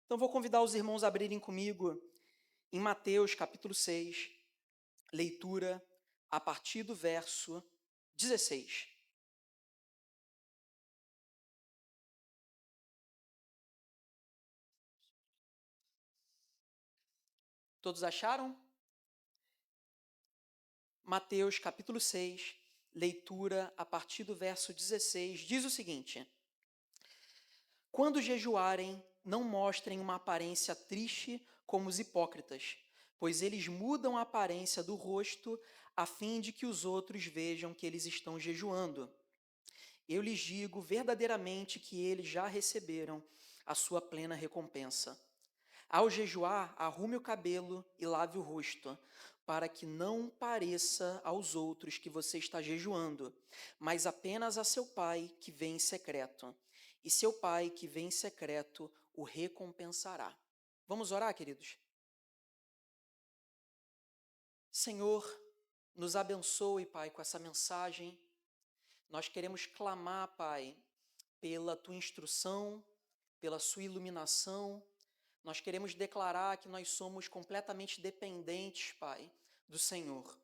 Então, vou convidar os irmãos a abrirem comigo em Mateus, capítulo 6, leitura a partir do verso 16. Todos acharam? Mateus, capítulo 6, leitura a partir do verso 16, diz o seguinte: Quando jejuarem, não mostrem uma aparência triste como os hipócritas, pois eles mudam a aparência do rosto a fim de que os outros vejam que eles estão jejuando. Eu lhes digo verdadeiramente que eles já receberam a sua plena recompensa. Ao jejuar, arrume o cabelo e lave o rosto, para que não pareça aos outros que você está jejuando, mas apenas a seu pai que vem em secreto. E seu pai que vem em secreto o recompensará. Vamos orar, queridos? Senhor, nos abençoe, Pai, com essa mensagem. Nós queremos clamar, Pai, pela tua instrução, pela sua iluminação. Nós queremos declarar que nós somos completamente dependentes, Pai, do Senhor.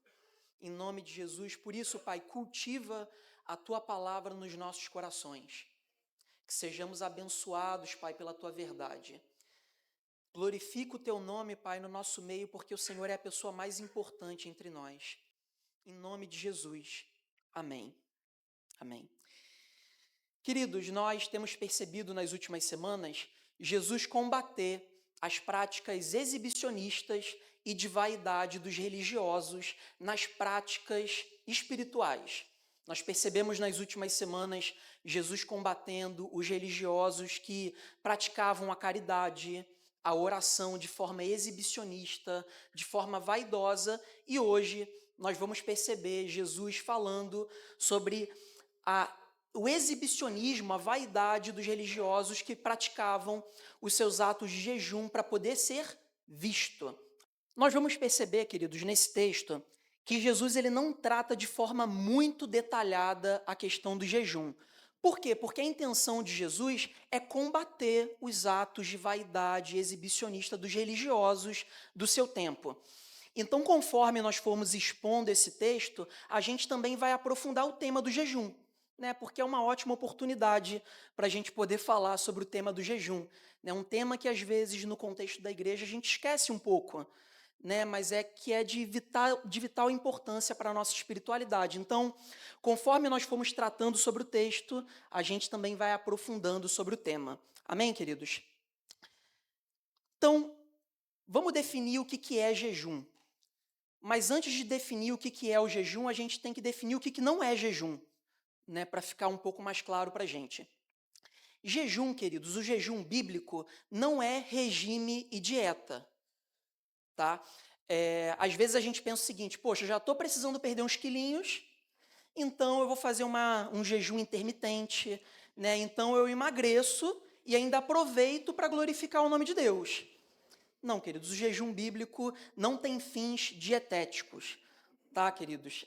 Em nome de Jesus, por isso, Pai, cultiva a tua palavra nos nossos corações. Que sejamos abençoados, Pai, pela tua verdade. Glorifica o teu nome, Pai, no nosso meio, porque o Senhor é a pessoa mais importante entre nós. Em nome de Jesus. Amém. Amém. Queridos, nós temos percebido nas últimas semanas Jesus combater as práticas exibicionistas e de vaidade dos religiosos nas práticas espirituais. Nós percebemos nas últimas semanas Jesus combatendo os religiosos que praticavam a caridade, a oração de forma exibicionista, de forma vaidosa, e hoje nós vamos perceber Jesus falando sobre o exibicionismo, a vaidade dos religiosos que praticavam os seus atos de jejum para poder ser visto. Nós vamos perceber, queridos, nesse texto, que Jesus ele não trata de forma muito detalhada a questão do jejum. Por quê? Porque a intenção de Jesus é combater os atos de vaidade exibicionista dos religiosos do seu tempo. Então, conforme nós formos expondo esse texto, a gente também vai aprofundar o tema do jejum, né? Porque é uma ótima oportunidade para a gente poder falar sobre o tema do jejum, né? Um tema que, às vezes, no contexto da igreja, a gente esquece um pouco, né? Mas é que é de vital importância para a nossa espiritualidade. Então, conforme nós formos tratando sobre o texto, a gente também vai aprofundando sobre o tema. Amém, queridos? Então, vamos definir o que é jejum. Mas antes de definir o que é o jejum, a gente tem que definir o que não é jejum, né, para ficar um pouco mais claro para a gente. Jejum, queridos, o jejum bíblico não é regime e dieta, tá? Às vezes a gente pensa o seguinte: poxa, já estou precisando perder uns quilinhos, então eu vou fazer um jejum intermitente, né? Então eu emagreço e ainda aproveito para glorificar o nome de Deus. Não, queridos, o jejum bíblico não tem fins dietéticos, tá, queridos?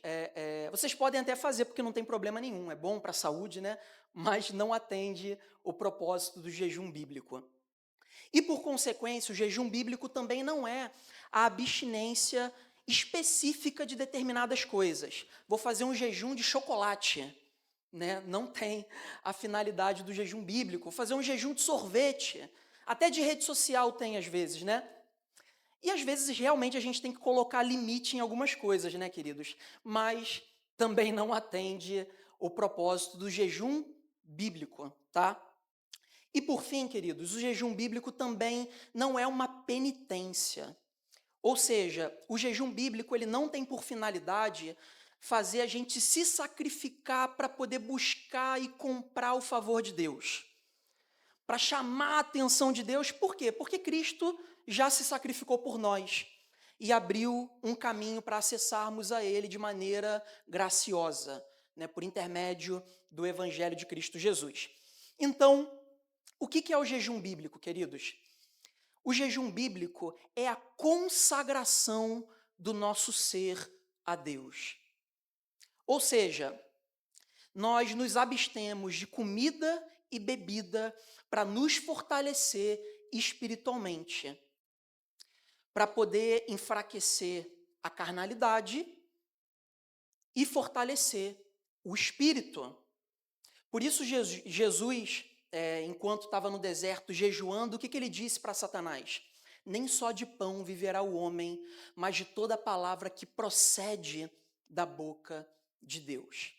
Vocês podem até fazer porque não tem problema nenhum, é bom para a saúde, né? Mas não atende o propósito do jejum bíblico. E, por consequência, o jejum bíblico também não é a abstinência específica de determinadas coisas. Vou fazer um jejum de chocolate, né? Não tem a finalidade do jejum bíblico. Vou fazer um jejum de sorvete. Até de rede social tem, às vezes, né? E, às vezes, realmente, a gente tem que colocar limite em algumas coisas, né, queridos? Mas também não atende o propósito do jejum bíblico, tá? E, por fim, queridos, o jejum bíblico também não é uma penitência. Ou seja, o jejum bíblico ele não tem por finalidade fazer a gente se sacrificar para poder buscar e comprar o favor de Deus, para chamar a atenção de Deus. Por quê? Porque Cristo já se sacrificou por nós e abriu um caminho para acessarmos a Ele de maneira graciosa, né, por intermédio do Evangelho de Cristo Jesus. Então, o que é o jejum bíblico, queridos? O jejum bíblico é a consagração do nosso ser a Deus. Ou seja, nós nos abstemos de comida e bebida para nos fortalecer espiritualmente, para poder enfraquecer a carnalidade e fortalecer o espírito. Por isso Jesus, enquanto estava no deserto jejuando, o que ele disse para Satanás? Nem só de pão viverá o homem, mas de toda a palavra que procede da boca de Deus.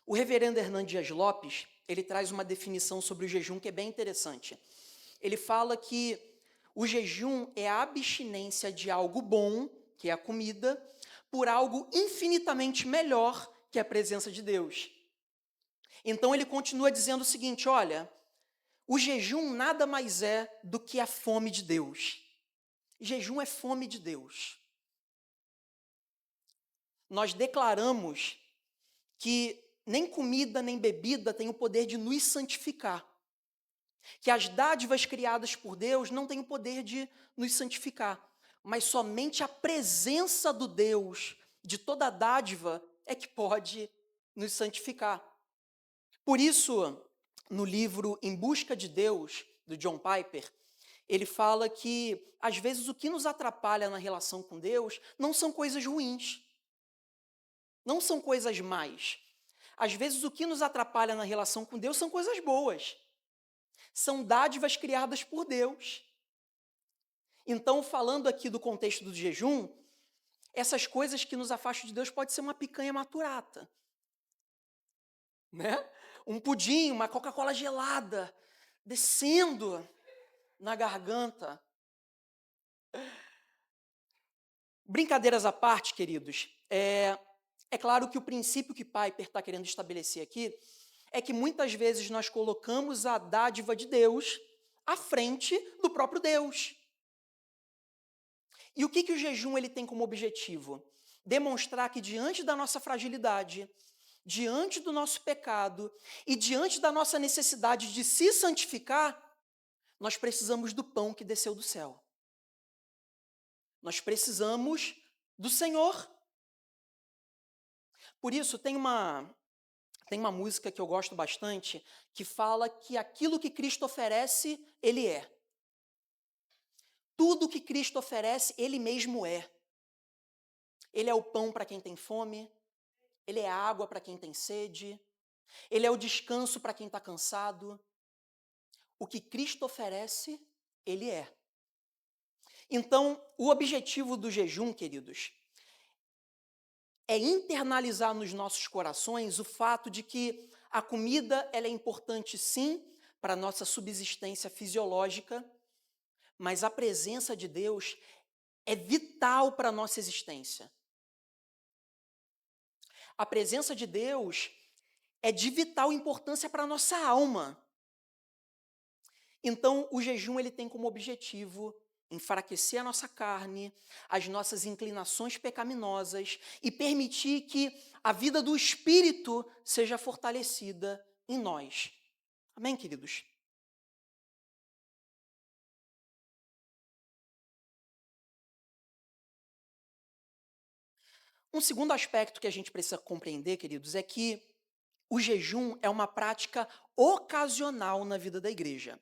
O reverendo Hernando Dias Lopes, ele traz uma definição sobre o jejum que é bem interessante. Ele fala que o jejum é a abstinência de algo bom, que é a comida, por algo infinitamente melhor, que é a presença de Deus. Então ele continua dizendo o seguinte, olha, o jejum nada mais é do que a fome de Deus. Jejum é fome de Deus. Nós declaramos que nem comida nem bebida têm o poder de nos santificar. Que as dádivas criadas por Deus não têm o poder de nos santificar. Mas somente a presença do Deus de toda dádiva é que pode nos santificar. Por isso, no livro Em Busca de Deus, do John Piper, ele fala que, às vezes, o que nos atrapalha na relação com Deus não são coisas ruins, não são coisas más. Às vezes, o que nos atrapalha na relação com Deus são coisas boas, são dádivas criadas por Deus. Então, falando aqui do contexto do jejum, essas coisas que nos afastam de Deus pode ser uma picanha maturata, né? Um pudim, uma Coca-Cola gelada, descendo na garganta. Brincadeiras à parte, queridos, é claro que o princípio que Piper está querendo estabelecer aqui é que muitas vezes nós colocamos a dádiva de Deus à frente do próprio Deus. E o que o jejum ele tem como objetivo? Demonstrar que diante da nossa fragilidade, diante do nosso pecado e diante da nossa necessidade de se santificar, nós precisamos do pão que desceu do céu. Nós precisamos do Senhor. Por isso, tem uma música que eu gosto bastante, que fala que aquilo que Cristo oferece, Ele é. Tudo que Cristo oferece, Ele mesmo é. Ele é o pão para quem tem fome, Ele é a água para quem tem sede, Ele é o descanso para quem está cansado. O que Cristo oferece, Ele é. Então, o objetivo do jejum, queridos, é internalizar nos nossos corações o fato de que a comida ela é importante, sim, para a nossa subsistência fisiológica, mas a presença de Deus é vital para a nossa existência. A presença de Deus é de vital importância para a nossa alma. Então, o jejum ele tem como objetivo enfraquecer a nossa carne, as nossas inclinações pecaminosas e permitir que a vida do Espírito seja fortalecida em nós. Amém, queridos? Um segundo aspecto que a gente precisa compreender, queridos, é que o jejum é uma prática ocasional na vida da igreja.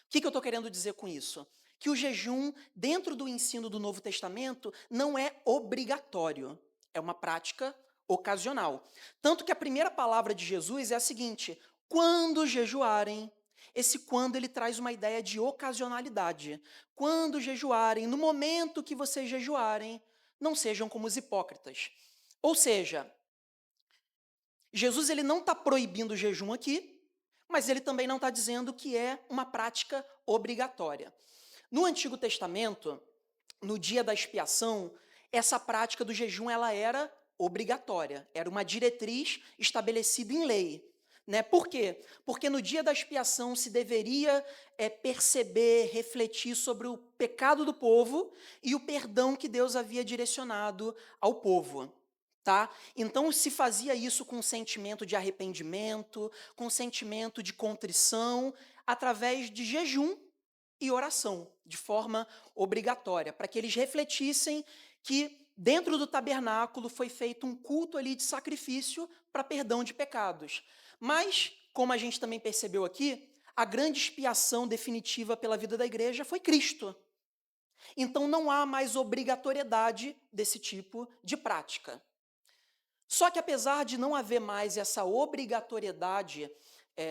O que eu estou querendo dizer com isso? Que o jejum, dentro do ensino do Novo Testamento, não é obrigatório, é uma prática ocasional. Tanto que a primeira palavra de Jesus é a seguinte, quando jejuarem. Esse quando ele traz uma ideia de ocasionalidade. Quando jejuarem, no momento que vocês jejuarem, não sejam como os hipócritas. Ou seja, Jesus ele não está proibindo o jejum aqui, mas ele também não está dizendo que é uma prática obrigatória. No Antigo Testamento, no dia da expiação, essa prática do jejum ela era obrigatória, era uma diretriz estabelecida em lei. Né? Por quê? Porque no dia da expiação se deveria perceber, refletir sobre o pecado do povo e o perdão que Deus havia direcionado ao povo. Tá? Então se fazia isso com sentimento de arrependimento, com sentimento de contrição, através de jejum e oração, de forma obrigatória, para que eles refletissem que dentro do tabernáculo foi feito um culto ali de sacrifício para perdão de pecados. Mas, como a gente também percebeu aqui, a grande expiação definitiva pela vida da igreja foi Cristo. Então não há mais obrigatoriedade desse tipo de prática. Só que apesar de não haver mais essa obrigatoriedade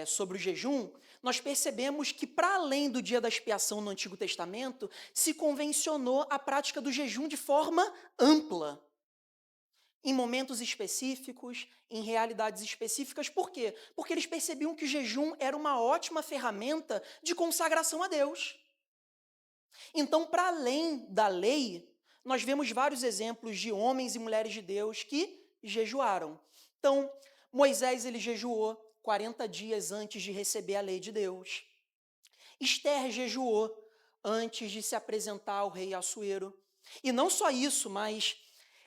sobre o jejum, nós percebemos que, para além do dia da expiação no Antigo Testamento, se convencionou a prática do jejum de forma ampla, em momentos específicos, em realidades específicas. Por quê? Porque eles percebiam que o jejum era uma ótima ferramenta de consagração a Deus. Então, para além da lei, nós vemos vários exemplos de homens e mulheres de Deus que jejuaram. Então, Moisés, ele jejuou 40 dias antes de receber a lei de Deus. Esther jejuou antes de se apresentar ao rei Assuero. E não só isso, mas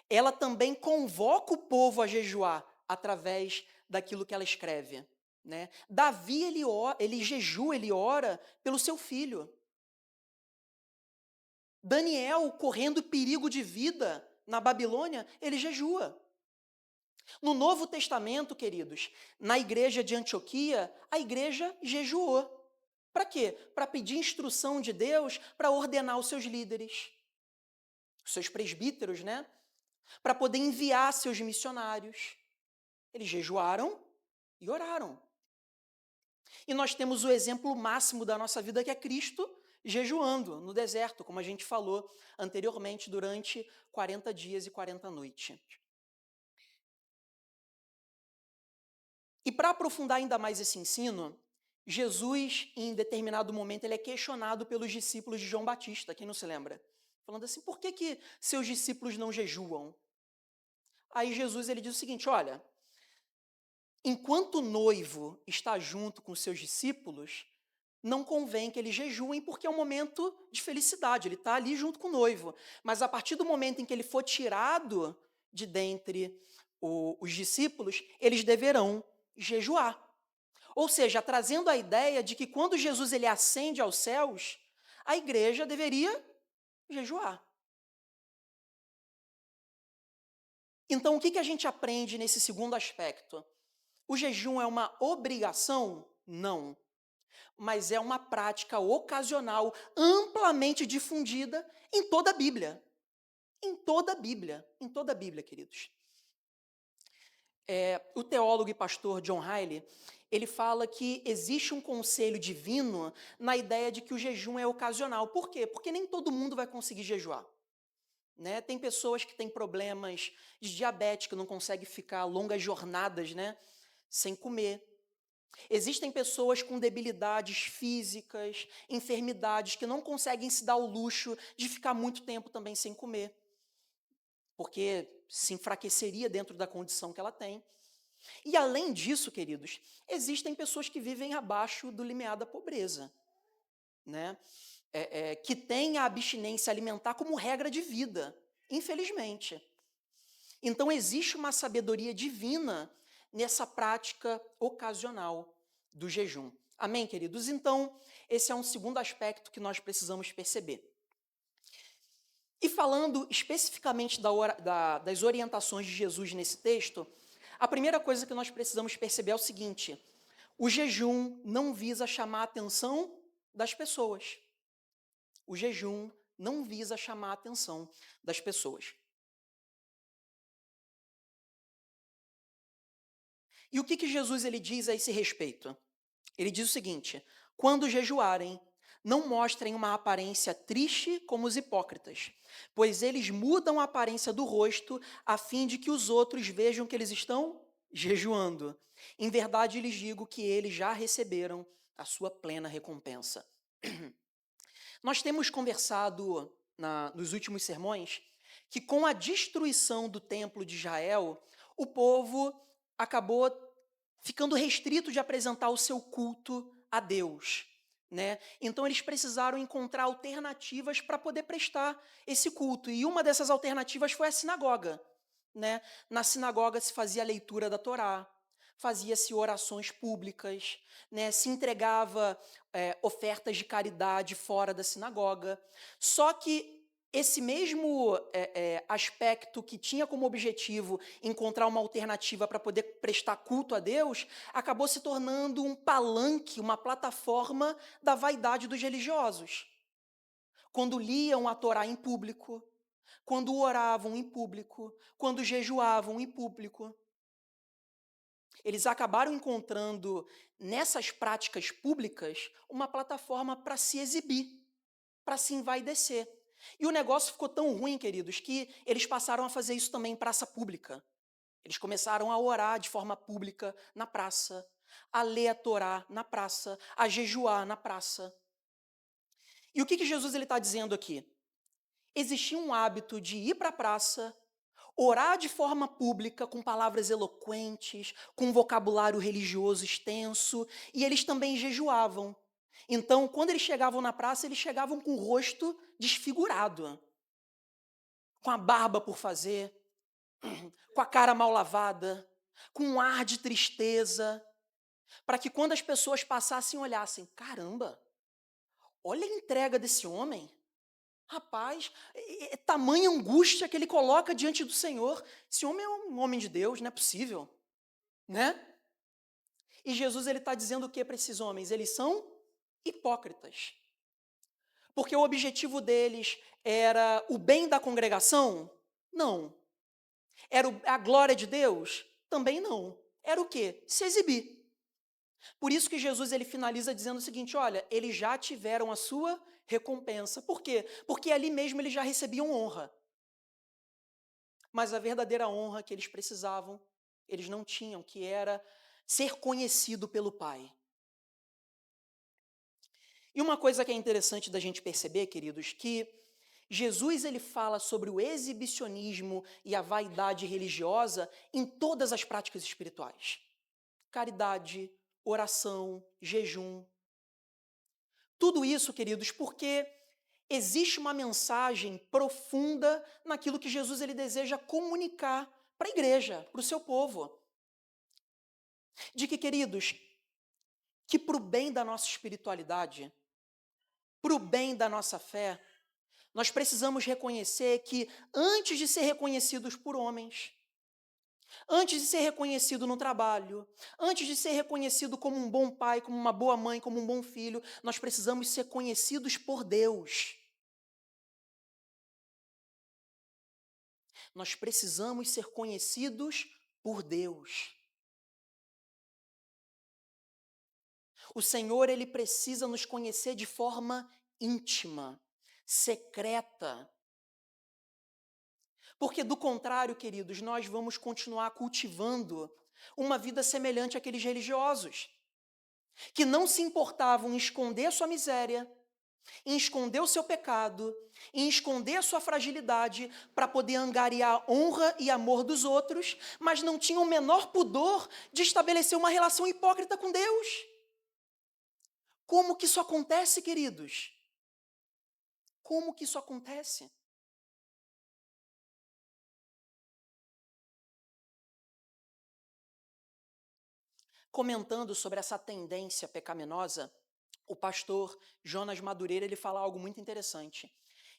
ela também convoca o povo a jejuar através daquilo que ela escreve, né? Davi, ele jejua, ele ora pelo seu filho. Daniel, correndo perigo de vida na Babilônia, ele jejua. No Novo Testamento, queridos, na igreja de Antioquia, a igreja jejuou. Para quê? Para pedir instrução de Deus para ordenar os seus líderes, os seus presbíteros, né? Para poder enviar seus missionários. Eles jejuaram e oraram. E nós temos o exemplo máximo da nossa vida, que é Cristo jejuando no deserto, como a gente falou anteriormente, durante 40 dias e 40 noites. E para aprofundar ainda mais esse ensino, Jesus, em determinado momento, ele é questionado pelos discípulos de João Batista, quem não se lembra? Falando assim, por que seus discípulos não jejuam? Aí Jesus, ele diz o seguinte, olha, enquanto o noivo está junto com seus discípulos, não convém que eles jejuem, porque é um momento de felicidade, ele está ali junto com o noivo. Mas a partir do momento em que ele for tirado de dentre os discípulos, eles deverão jejuar. Ou seja, trazendo a ideia de que quando Jesus ele ascende aos céus, a igreja deveria jejuar. Então, o que a gente aprende nesse segundo aspecto? O jejum é uma obrigação? Não. Mas é uma prática ocasional, amplamente difundida em toda a Bíblia. Em toda a Bíblia. Em toda a Bíblia, queridos. O teólogo e pastor John Riley, ele fala que existe um conselho divino na ideia de que o jejum é ocasional. Por quê? Porque nem todo mundo vai conseguir jejuar. Né? Tem pessoas que têm problemas de diabetes, que não conseguem ficar longas jornadas, né, sem comer. Existem pessoas com debilidades físicas, enfermidades, que não conseguem se dar o luxo de ficar muito tempo também sem comer, porque se enfraqueceria dentro da condição que ela tem. E além disso, queridos, existem pessoas que vivem abaixo do limiar da pobreza, né? Que têm a abstinência alimentar como regra de vida, infelizmente. Então existe uma sabedoria divina nessa prática ocasional do jejum. Amém, queridos? Então, esse é um segundo aspecto que nós precisamos perceber. E falando especificamente das orientações de Jesus nesse texto, a primeira coisa que nós precisamos perceber é o seguinte: o jejum não visa chamar a atenção das pessoas. O jejum não visa chamar a atenção das pessoas. E o que Jesus ele diz a esse respeito? Ele diz o seguinte: quando jejuarem, não mostrem uma aparência triste como os hipócritas, pois eles mudam a aparência do rosto a fim de que os outros vejam que eles estão jejuando. Em verdade, lhes digo que eles já receberam a sua plena recompensa. Nós temos conversado nos últimos sermões que com a destruição do templo de Israel, o povo acabou ficando restrito de apresentar o seu culto a Deus, né? Então eles precisaram encontrar alternativas para poder prestar esse culto. E uma dessas alternativas foi a sinagoga, né? Na sinagoga se fazia a leitura da Torá, fazia-se orações públicas, né? Se entregava ofertas de caridade fora da sinagoga. Só que esse mesmo aspecto que tinha como objetivo encontrar uma alternativa para poder prestar culto a Deus, acabou se tornando um palanque, uma plataforma da vaidade dos religiosos. Quando liam a Torá em público, quando oravam em público, quando jejuavam em público. Eles acabaram encontrando nessas práticas públicas uma plataforma para se exibir, para se envaidecer. E o negócio ficou tão ruim, queridos, que eles passaram a fazer isso também em praça pública. Eles começaram a orar de forma pública na praça, a ler a Torá na praça, a jejuar na praça. E o que Jesus está dizendo aqui? Existia um hábito de ir para a praça, orar de forma pública, com palavras eloquentes, com um vocabulário religioso extenso, e eles também jejuavam. Então, quando eles chegavam na praça, eles chegavam com o rosto desfigurado, com a barba por fazer, com a cara mal lavada, com um ar de tristeza, para que quando as pessoas passassem olhassem, caramba, olha a entrega desse homem. Rapaz, é tamanha angústia que ele coloca diante do Senhor. Esse homem é um homem de Deus, não é possível, né? E Jesus está dizendo o que para esses homens? Eles são hipócritas. Porque o objetivo deles era o bem da congregação? Não. Era a glória de Deus? Também não. Era o quê? Se exibir. Por isso que Jesus finaliza dizendo o seguinte, olha, eles já tiveram a sua recompensa. Por quê? Porque ali mesmo eles já recebiam honra. Mas a verdadeira honra que eles precisavam, eles não tinham, que era ser conhecido pelo Pai. E uma coisa que é interessante da gente perceber, queridos, que Jesus fala sobre o exibicionismo e a vaidade religiosa em todas as práticas espirituais. Caridade, oração, jejum. Tudo isso, queridos, porque existe uma mensagem profunda naquilo que Jesus deseja comunicar para a igreja, para o seu povo. De que, queridos, que para o bem da nossa espiritualidade, para o bem da nossa fé, nós precisamos reconhecer que antes de ser reconhecidos por homens, antes de ser reconhecido no trabalho, antes de ser reconhecido como um bom pai, como uma boa mãe, como um bom filho, nós precisamos ser conhecidos por Deus. Nós precisamos ser conhecidos por Deus. O Senhor, precisa nos conhecer de forma íntima, secreta. Porque, do contrário, queridos, nós vamos continuar cultivando uma vida semelhante àqueles religiosos, que não se importavam em esconder a sua miséria, em esconder o seu pecado, em esconder a sua fragilidade para poder angariar honra e amor dos outros, mas não tinham o menor pudor de estabelecer uma relação hipócrita com Deus. Como que isso acontece, queridos? Como que isso acontece? Comentando sobre essa tendência pecaminosa, o pastor Jonas Madureira fala algo muito interessante.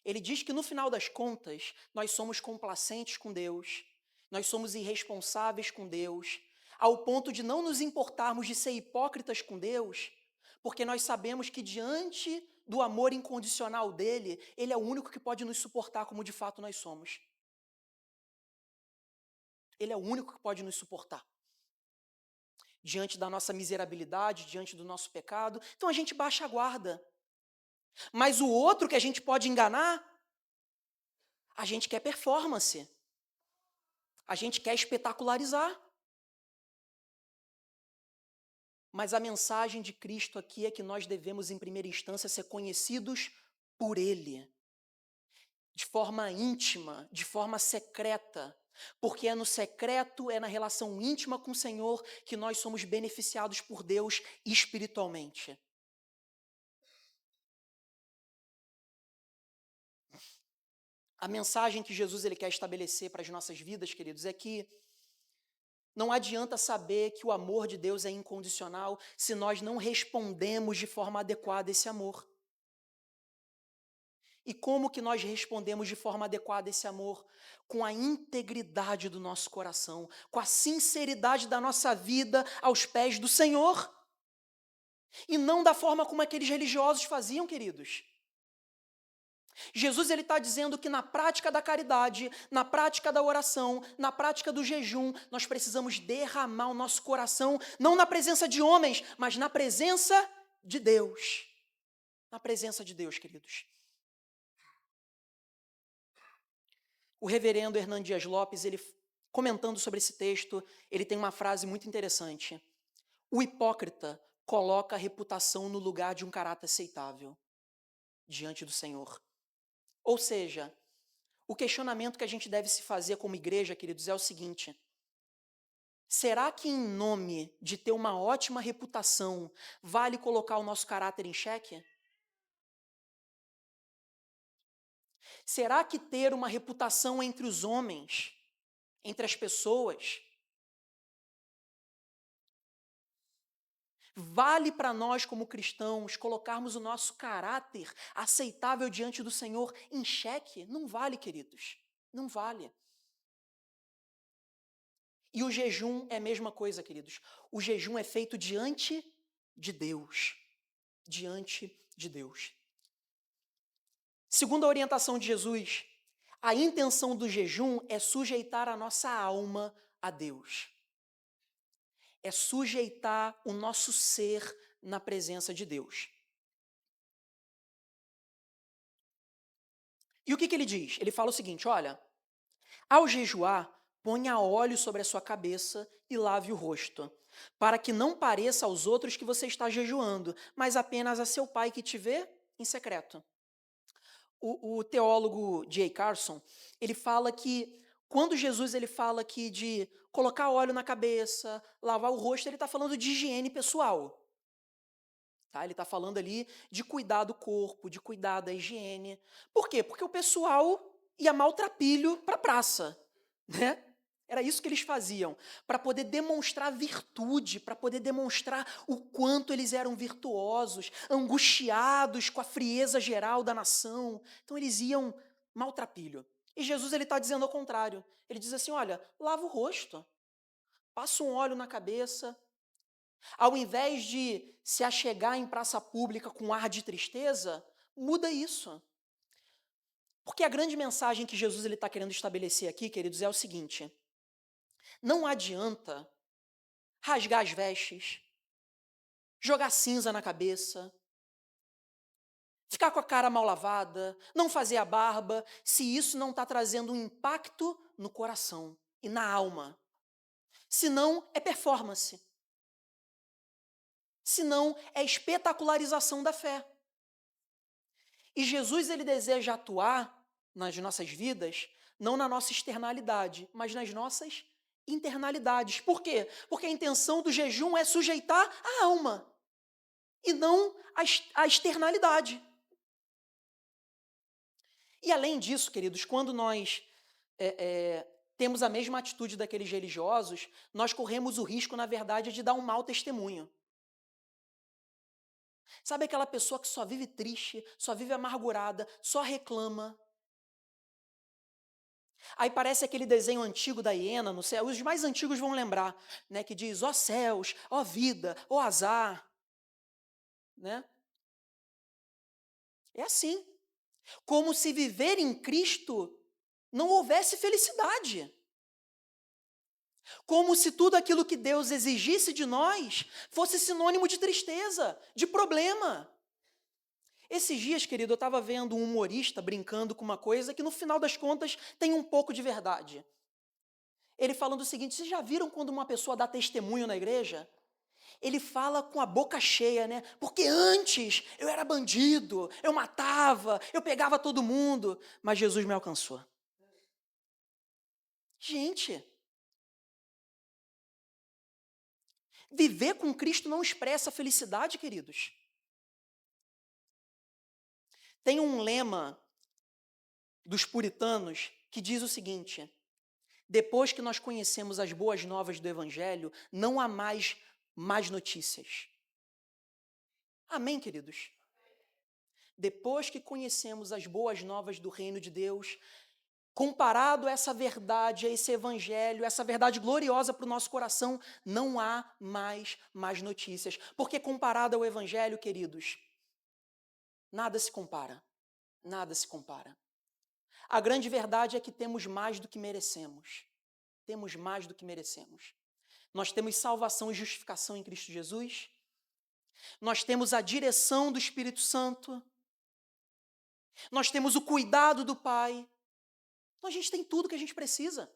Ele diz que, no final das contas, nós somos complacentes com Deus, nós somos irresponsáveis com Deus, ao ponto de não nos importarmos de ser hipócritas com Deus, porque nós sabemos que, diante do amor incondicional dele, ele é o único que pode nos suportar como de fato nós somos. Ele é o único que pode nos suportar diante da nossa miserabilidade, diante do nosso pecado. Então a gente baixa a guarda. Mas o outro que a gente pode enganar, a gente quer performance. A gente quer espetacularizar. Mas a mensagem de Cristo aqui é que nós devemos, em primeira instância, ser conhecidos por Ele. De forma íntima, de forma secreta. Porque é no secreto, é na relação íntima com o Senhor que nós somos beneficiados por Deus espiritualmente. A mensagem que Jesus quer estabelecer para as nossas vidas, queridos, é que não adianta saber que o amor de Deus é incondicional se nós não respondemos de forma adequada esse amor. E como que nós respondemos de forma adequada esse amor? Com a integridade do nosso coração, com a sinceridade da nossa vida aos pés do Senhor. E não da forma como aqueles religiosos faziam, queridos. Jesus ele está dizendo que na prática da caridade, na prática da oração, na prática do jejum, nós precisamos derramar o nosso coração, não na presença de homens, mas na presença de Deus. Na presença de Deus, queridos. O reverendo Hernan Dias Lopes, ele comentando sobre esse texto, ele tem uma frase muito interessante. O hipócrita coloca a reputação no lugar de um caráter aceitável diante do Senhor. Ou seja, o questionamento que a gente deve se fazer como igreja, queridos, é o seguinte: será que em nome de ter uma ótima reputação, vale colocar o nosso caráter em xeque? Será que ter uma reputação entre os homens, entre as pessoas, vale para nós como cristãos colocarmos o nosso caráter aceitável diante do Senhor em xeque? Não vale, queridos, não vale. E o jejum é a mesma coisa, queridos. O jejum é feito diante de Deus. Diante de Deus. Segundo a orientação de Jesus, a intenção do jejum é sujeitar a nossa alma a Deus. É sujeitar o nosso ser na presença de Deus. E o que ele diz? Ele fala o seguinte, olha, ao jejuar, ponha óleo sobre a sua cabeça e lave o rosto, para que não pareça aos outros que você está jejuando, mas apenas a seu pai que te vê em secreto. O teólogo J. Carson, ele fala que quando Jesus ele fala aqui de colocar óleo na cabeça, lavar o rosto, ele está falando de higiene pessoal. Tá? Ele está falando ali de cuidar do corpo, de cuidar da higiene. Por quê? Porque o pessoal ia maltrapilho para a praça, né? Era isso que eles faziam, para poder demonstrar virtude, para poder demonstrar o quanto eles eram virtuosos, angustiados com a frieza geral da nação. Então eles iam maltrapilho. E Jesus ele está dizendo ao contrário. Ele diz assim, olha, lava o rosto, passa um óleo na cabeça. Ao invés de se achegar em praça pública com ar de tristeza, muda isso. Porque a grande mensagem que Jesus está querendo estabelecer aqui, queridos, é o seguinte: não adianta rasgar as vestes, jogar cinza na cabeça, ficar com a cara mal lavada, não fazer a barba, se isso não está trazendo um impacto no coração e na alma. Senão é performance. Senão é espetacularização da fé. E Jesus ele deseja atuar nas nossas vidas, não na nossa externalidade, mas nas nossas internalidades. Por quê? Porque a intenção do jejum é sujeitar a alma e não a externalidade. E além disso, queridos, quando nós temos a mesma atitude daqueles religiosos, nós corremos o risco, na verdade, de dar um mau testemunho. Sabe aquela pessoa que só vive triste, só vive amargurada, só reclama? Aí parece aquele desenho antigo da hiena no céu, os mais antigos vão lembrar, né, que diz, ó céus, ó vida, ó azar, né? É assim, como se viver em Cristo não houvesse felicidade. Como se tudo aquilo que Deus exigisse de nós fosse sinônimo de tristeza, de problema. Esses dias, querido, eu estava vendo um humorista brincando com uma coisa que no final das contas tem um pouco de verdade. Ele falando o seguinte, vocês já viram quando uma pessoa dá testemunho na igreja? Ele fala com a boca cheia, né? Porque antes eu era bandido, eu matava, eu pegava todo mundo, mas Jesus me alcançou. Gente, viver com Cristo não expressa felicidade, queridos. Tem um lema dos puritanos que diz o seguinte: depois que nós conhecemos as boas novas do Evangelho, não há mais más notícias. Amém, queridos? depois que conhecemos as boas novas do reino de Deus, comparado a essa verdade, a esse evangelho, essa verdade gloriosa para o nosso coração, não há mais notícias. Porque comparado ao evangelho, queridos, nada se compara. Nada se compara. A grande verdade é que temos mais do que merecemos. Temos mais do que merecemos. Nós temos salvação e justificação em Cristo Jesus. Nós temos a direção do Espírito Santo. Nós temos o cuidado do Pai. Então a gente tem tudo que a gente precisa.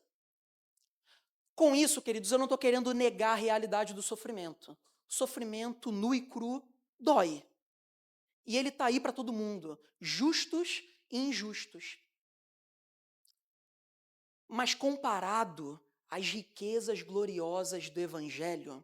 Com isso, queridos, eu não estou querendo negar a realidade do sofrimento. Sofrimento nu e cru dói. E ele está aí para todo mundo, justos e injustos. Mas comparado às riquezas gloriosas do Evangelho,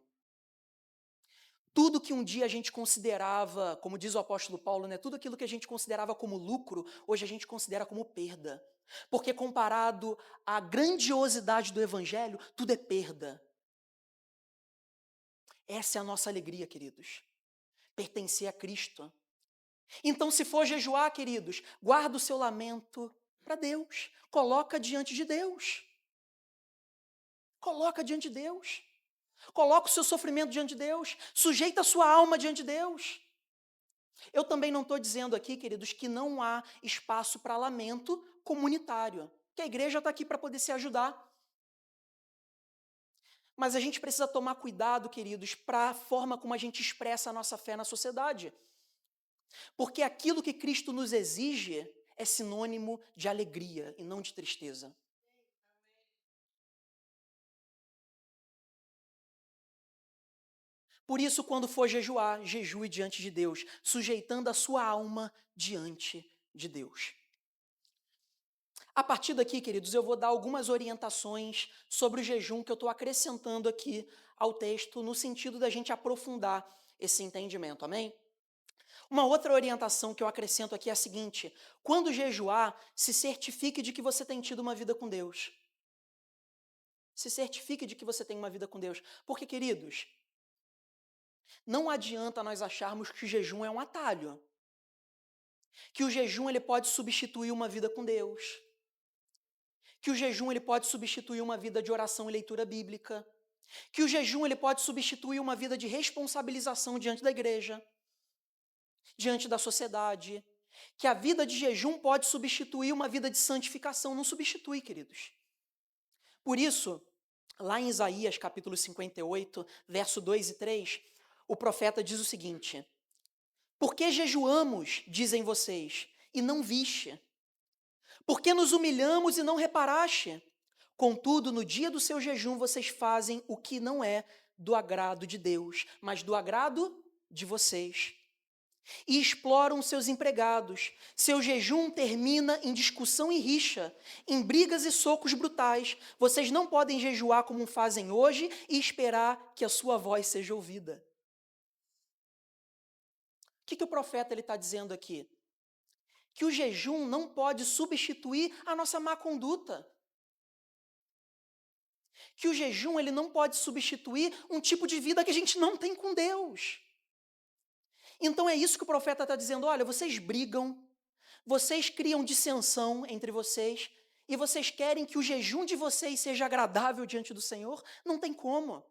tudo que um dia a gente considerava, como diz o apóstolo Paulo, né, tudo aquilo que a gente considerava como lucro, hoje a gente considera como perda. Porque comparado à grandiosidade do Evangelho, tudo é perda. Essa é a nossa alegria, queridos. Pertencer a Cristo. Então, se for jejuar, queridos, guarda o seu lamento para Deus. Coloca diante de Deus. Coloca diante de Deus. Coloca o seu sofrimento diante de Deus. Sujeita a sua alma diante de Deus. Eu também não estou dizendo aqui, queridos, que não há espaço para lamento comunitário. Que a igreja está aqui para poder se ajudar. Mas a gente precisa tomar cuidado, queridos, para a forma como a gente expressa a nossa fé na sociedade. Porque aquilo que Cristo nos exige é sinônimo de alegria e não de tristeza. Por isso, quando for jejuar, jejue diante de Deus, sujeitando a sua alma diante de Deus. A partir daqui, queridos, eu vou dar algumas orientações sobre o jejum que eu estou acrescentando aqui ao texto, no sentido da gente aprofundar esse entendimento, amém? Uma outra orientação que eu acrescento aqui é a seguinte: quando jejuar, se certifique de que você tem tido uma vida com Deus. Se certifique de que você tem uma vida com Deus. Porque, queridos, não adianta nós acharmos que o jejum é um atalho. Que o jejum ele pode substituir uma vida com Deus. Que o jejum ele pode substituir uma vida de oração e leitura bíblica. Que o jejum ele pode substituir uma vida de responsabilização diante da igreja, diante da sociedade. Que a vida de jejum pode substituir uma vida de santificação. Não substitui, queridos. Por isso, lá em Isaías, capítulo 58, verso 2 e 3, o profeta diz o seguinte: por que jejuamos, dizem vocês, e não viste? Por que nos humilhamos e não reparaste? Contudo, no dia do seu jejum, vocês fazem o que não é do agrado de Deus, mas do agrado de vocês. E exploram seus empregados. Seu jejum termina em discussão e rixa, em brigas e socos brutais. Vocês não podem jejuar como fazem hoje e esperar que a sua voz seja ouvida. O que o profeta está dizendo aqui? Que o jejum não pode substituir a nossa má conduta. Que o jejum ele não pode substituir um tipo de vida que a gente não tem com Deus. Então é isso que o profeta está dizendo: olha, vocês brigam, vocês criam dissensão entre vocês, e vocês querem que o jejum de vocês seja agradável diante do Senhor? Não tem como.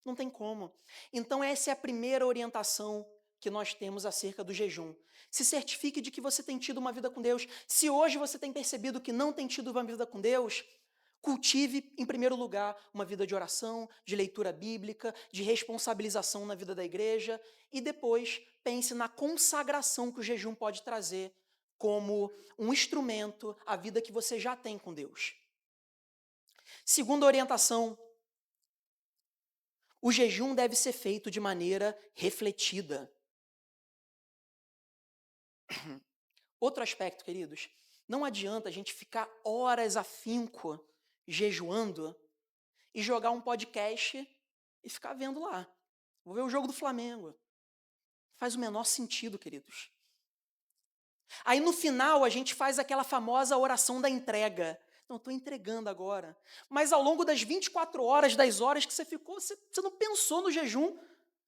Não tem como. Então essa é a primeira orientação que nós temos acerca do jejum. Se certifique de que você tem tido uma vida com Deus. Se hoje você tem percebido que não tem tido uma vida com Deus, cultive, em primeiro lugar, uma vida de oração, de leitura bíblica, de responsabilização na vida da igreja, e depois pense na consagração que o jejum pode trazer como um instrumento à vida que você já tem com Deus. Segunda orientação: o jejum deve ser feito de maneira refletida. Outro aspecto, queridos, não adianta a gente ficar horas afinco jejuando e jogar um podcast e ficar vendo lá. Vou ver o jogo do Flamengo. Faz o menor sentido, queridos. Aí no final a gente faz aquela famosa oração da entrega. Não, estou entregando agora. Mas ao longo das 24 horas, das horas que você ficou, você não pensou no jejum,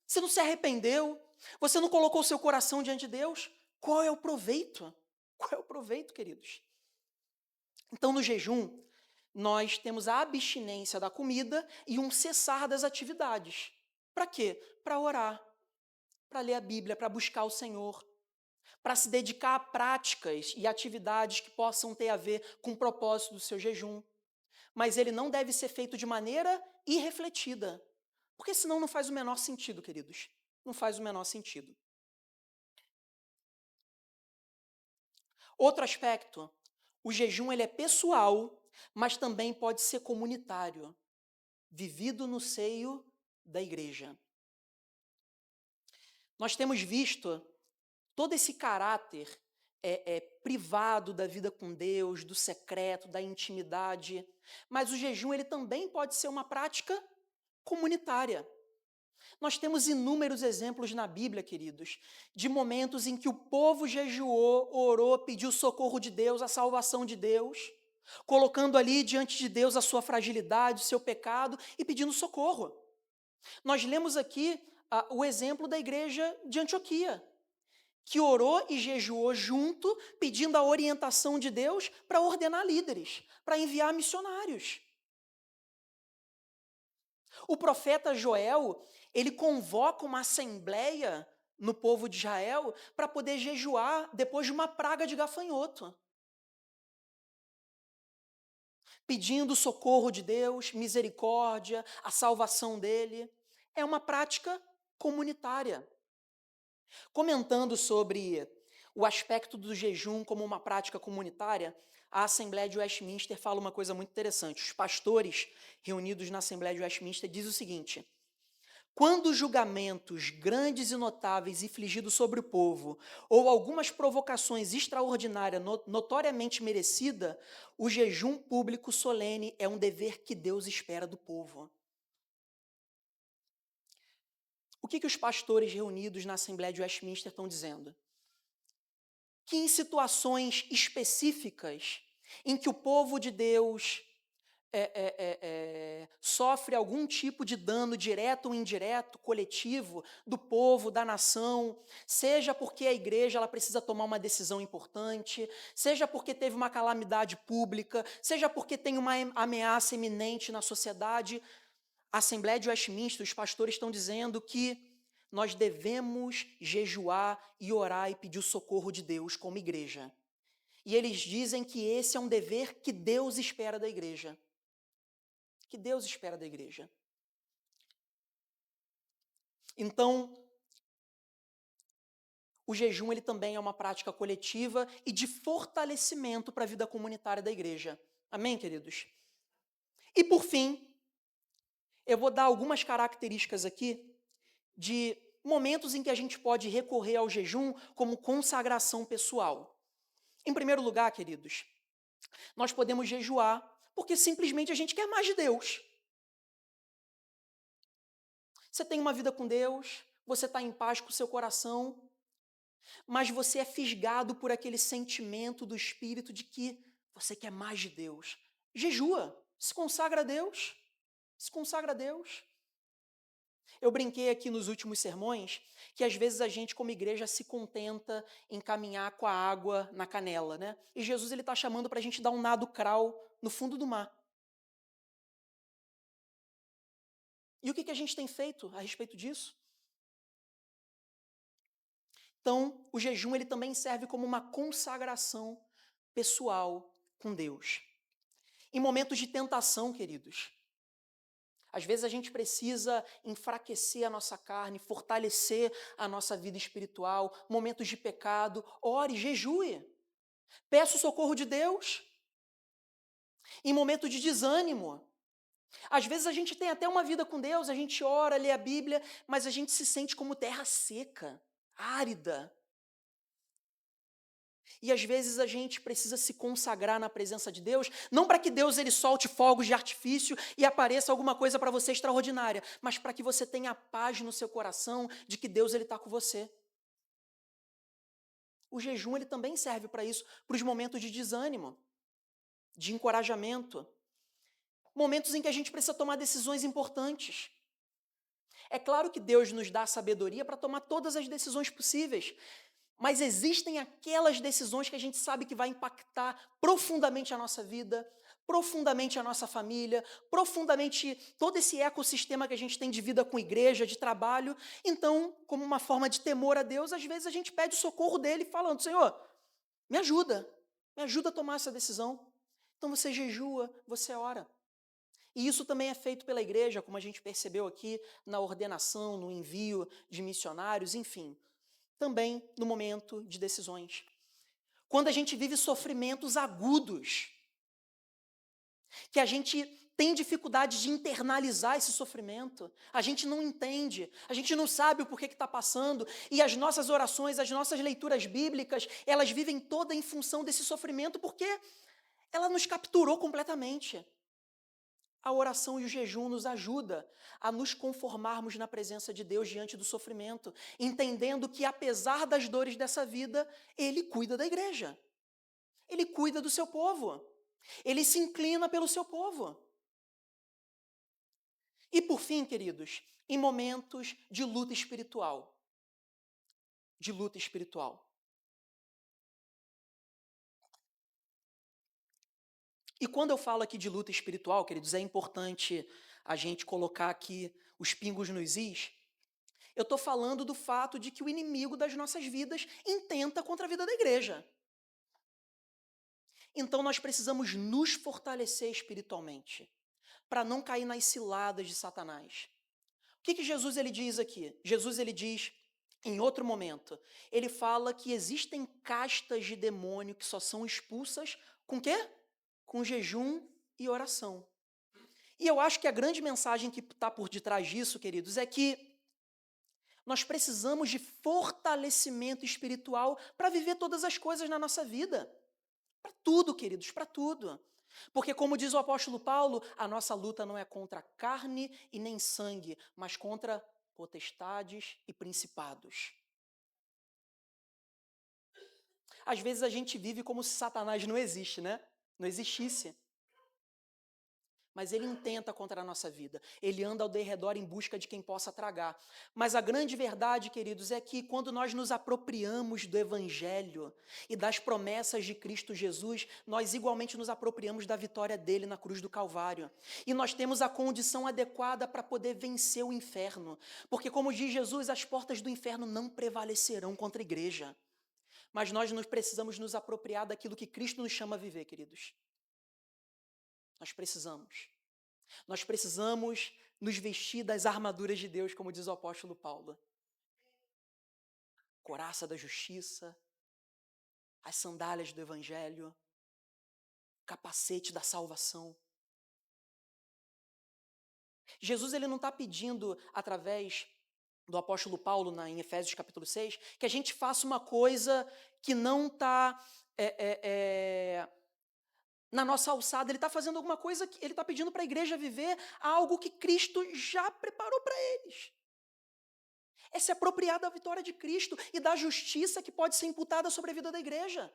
você não se arrependeu, você não colocou o seu coração diante de Deus. Qual é o proveito? Qual é o proveito, queridos? Então, no jejum, nós temos a abstinência da comida e um cessar das atividades. Para quê? Para orar, para ler a Bíblia, para buscar o Senhor, para se dedicar a práticas e atividades que possam ter a ver com o propósito do seu jejum. Mas ele não deve ser feito de maneira irrefletida, porque senão não faz o menor sentido, queridos. Não faz o menor sentido. Outro aspecto, o jejum ele é pessoal, mas também pode ser comunitário, vivido no seio da igreja. Nós temos visto todo esse caráter privado da vida com Deus, do secreto, da intimidade, mas o jejum ele também pode ser uma prática comunitária. Nós temos inúmeros exemplos na Bíblia, queridos, de momentos em que o povo jejuou, orou, pediu socorro de Deus, a salvação de Deus, colocando ali diante de Deus a sua fragilidade, o seu pecado e pedindo socorro. Nós lemos aqui o exemplo da igreja de Antioquia, que orou e jejuou junto, pedindo a orientação de Deus para ordenar líderes, para enviar missionários. O profeta Joel, ele convoca uma assembleia no povo de Israel para poder jejuar depois de uma praga de gafanhoto, pedindo socorro de Deus, misericórdia, a salvação dele. É uma prática comunitária. Comentando sobre o aspecto do jejum como uma prática comunitária, a Assembleia de Westminster fala uma coisa muito interessante. Os pastores reunidos na Assembleia de Westminster dizem o seguinte: quando julgamentos grandes e notáveis infligidos sobre o povo, ou algumas provocações extraordinárias notoriamente merecida, o jejum público solene é um dever que Deus espera do povo. O que os pastores reunidos na Assembleia de Westminster estão dizendo? Que em situações específicas em que o povo de Deus sofre algum tipo de dano direto ou indireto, coletivo, do povo, da nação, seja porque a igreja ela precisa tomar uma decisão importante, seja porque teve uma calamidade pública, seja porque tem uma ameaça iminente na sociedade, a Assembleia de Westminster, os pastores estão dizendo que nós devemos jejuar e orar e pedir o socorro de Deus como igreja. E eles dizem que esse é um dever que Deus espera da igreja. Que Deus espera da igreja. Então, o jejum ele também é uma prática coletiva e de fortalecimento para a vida comunitária da igreja. Amém, queridos? E por fim, eu vou dar algumas características aqui de momentos em que a gente pode recorrer ao jejum como consagração pessoal. Em primeiro lugar, queridos, nós podemos jejuar porque simplesmente a gente quer mais de Deus. Você tem uma vida com Deus, você está em paz com o seu coração, mas você é fisgado por aquele sentimento do Espírito de que você quer mais de Deus. Jejua, se consagra a Deus, se consagra a Deus. Eu brinquei aqui nos últimos sermões que às vezes a gente como igreja se contenta em caminhar com a água na canela, né? E Jesus ele está chamando para a gente dar um nado crawl no fundo do mar. E o que a gente tem feito a respeito disso? Então, o jejum ele também serve como uma consagração pessoal com Deus. Em momentos de tentação, queridos, às vezes a gente precisa enfraquecer a nossa carne, fortalecer a nossa vida espiritual, momentos de pecado, ore, jejue, peça o socorro de Deus. Em momentos de desânimo, às vezes a gente tem até uma vida com Deus, a gente ora, lê a Bíblia, mas a gente se sente como terra seca, árida. E às vezes a gente precisa se consagrar na presença de Deus, não para que Deus ele solte fogos de artifício e apareça alguma coisa para você extraordinária, mas para que você tenha a paz no seu coração de que Deus ele está com você. O jejum ele também serve para isso, para os momentos de desânimo, de encorajamento, momentos em que a gente precisa tomar decisões importantes. É claro que Deus nos dá a sabedoria para tomar todas as decisões possíveis, Mas existem aquelas decisões que a gente sabe que vai impactar profundamente a nossa vida, profundamente a nossa família, profundamente todo esse ecossistema que a gente tem de vida com igreja, de trabalho. Então, como uma forma de temor a Deus, às vezes a gente pede o socorro dele falando: Senhor, me ajuda a tomar essa decisão. Então você jejua, você ora. E isso também é feito pela igreja, como a gente percebeu aqui na ordenação, no envio de missionários, enfim. Também no momento de decisões. Quando a gente vive sofrimentos agudos, que a gente tem dificuldade de internalizar esse sofrimento, a gente não entende, a gente não sabe o porquê que está passando, e as nossas orações, as nossas leituras bíblicas, elas vivem toda em função desse sofrimento, porque ela nos capturou completamente. A oração e o jejum nos ajuda a nos conformarmos na presença de Deus diante do sofrimento, entendendo que apesar das dores dessa vida, Ele cuida da igreja. Ele cuida do seu povo. Ele se inclina pelo seu povo. E por fim, queridos, em momentos de luta espiritual. De luta espiritual. E quando eu falo aqui de luta espiritual, queridos, é importante a gente colocar aqui os pingos nos is. Eu estou falando do fato de que o inimigo das nossas vidas intenta contra a vida da igreja. Então nós precisamos nos fortalecer espiritualmente, para não cair nas ciladas de Satanás. O que Jesus ele diz aqui? Jesus ele diz, em outro momento, ele fala que existem castas de demônio que só são expulsas com quê? Com jejum e oração. E eu acho que a grande mensagem que está por detrás disso, queridos, é que nós precisamos de fortalecimento espiritual para viver todas as coisas na nossa vida. Para tudo, queridos, para tudo. Porque, como diz o apóstolo Paulo, a nossa luta não é contra carne e nem sangue, mas contra potestades e principados. Às vezes a gente vive como se Satanás não existe, né? Não existisse. Mas ele intenta contra a nossa vida. Ele anda ao derredor em busca de quem possa tragar. Mas a grande verdade, queridos, é que quando nós nos apropriamos do Evangelho e das promessas de Cristo Jesus, nós igualmente nos apropriamos da vitória dele na cruz do Calvário. E nós temos a condição adequada para poder vencer o inferno. Porque, como diz Jesus, as portas do inferno não prevalecerão contra a igreja. Mas nós precisamos nos apropriar daquilo que Cristo nos chama a viver, queridos. Nós precisamos. Nós precisamos nos vestir das armaduras de Deus, como diz o apóstolo Paulo. Couraça da justiça, as sandálias do evangelho, capacete da salvação. Jesus ele não está pedindo, através do apóstolo Paulo, em Efésios capítulo 6, que a gente faça uma coisa que não está na nossa alçada. Ele está fazendo alguma coisa, ele está pedindo para a igreja viver algo que Cristo já preparou para eles. É se apropriar da vitória de Cristo e da justiça que pode ser imputada sobre a vida da igreja.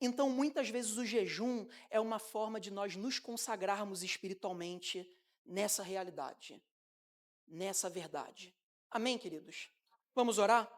Então, muitas vezes o jejum é uma forma de nós nos consagrarmos espiritualmente nessa realidade, nessa verdade. Amém, queridos? Vamos orar?